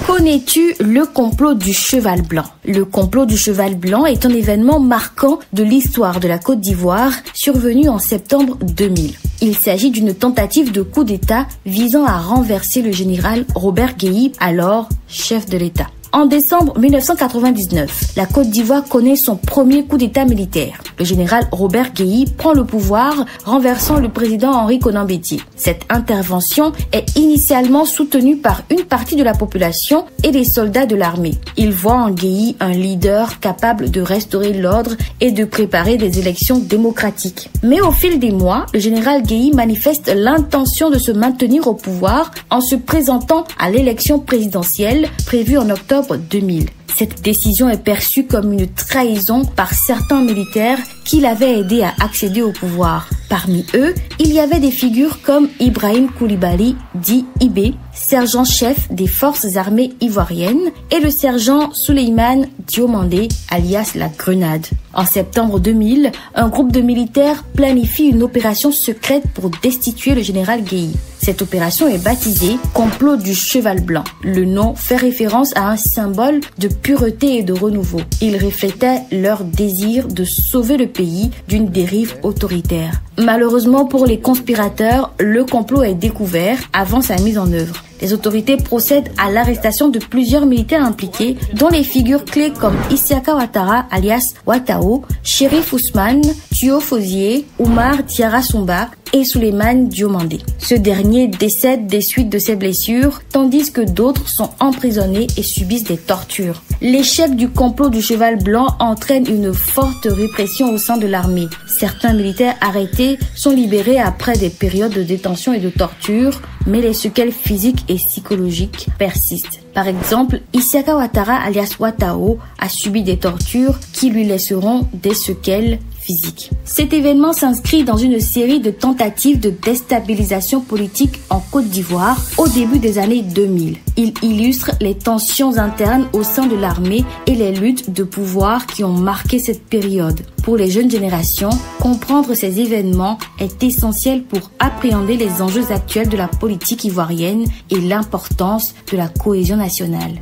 Connais-tu le complot du cheval blanc? Le complot du cheval blanc est un événement marquant de l'histoire de la Côte d'Ivoire survenu en septembre 2000. Il s'agit d'une tentative de coup d'État visant à renverser le général Robert Guéhi, alors chef de l'État. En décembre 1999, la Côte d'Ivoire connaît son premier coup d'État militaire. Le général Robert Guéhi prend le pouvoir, renversant le président Henri Konan Bédié. Cette intervention est initialement soutenue par une partie de la population et des soldats de l'armée. Ils voient en Guéhi un leader capable de restaurer l'ordre et de préparer des élections démocratiques. Mais au fil des mois, le général Guéhi manifeste l'intention de se maintenir au pouvoir en se présentant à l'élection présidentielle prévue en octobre 2000. Cette décision est perçue comme une trahison par certains militaires qui l'avaient aidé à accéder au pouvoir. Parmi eux, il y avait des figures comme Ibrahim Koulibaly, dit Ibé, sergent-chef des forces armées ivoiriennes, et le sergent Souleymane Diomandé, alias la Grenade. En septembre 2000, un groupe de militaires planifie une opération secrète pour destituer le général Guéhi. Cette opération est baptisée Complot du Cheval Blanc. Le nom fait référence à un symbole de pureté et de renouveau. Il reflétait leur désir de sauver le pays d'une dérive autoritaire. Malheureusement pour les conspirateurs, le complot est découvert avant sa mise en œuvre. Les autorités procèdent à l'arrestation de plusieurs militaires impliqués, dont les figures clés comme Isiaka Ouattara, alias Ouattao, Chérif Ousmane, Tuo Fosier, Oumar Diarra Soumba et Souleymane Diomandé. Ce dernier décède des suites de ses blessures, tandis que d'autres sont emprisonnés et subissent des tortures. L'échec du complot du cheval blanc entraîne une forte répression au sein de l'armée. Certains militaires arrêtés sont libérés après des périodes de détention et de torture, mais les séquelles physiques et psychologiques persistent. Par exemple, Isiaka Ouattara, alias Ouattao, a subi des tortures qui lui laisseront des séquelles physiques. Cet événement s'inscrit dans une série de tentatives de déstabilisation politique en Côte d'Ivoire au début des années 2000. Il illustre les tensions internes au sein de l'armée et les luttes de pouvoir qui ont marqué cette période. Pour les jeunes générations, comprendre ces événements est essentiel pour appréhender les enjeux actuels de la politique ivoirienne et l'importance de la cohésion nationale.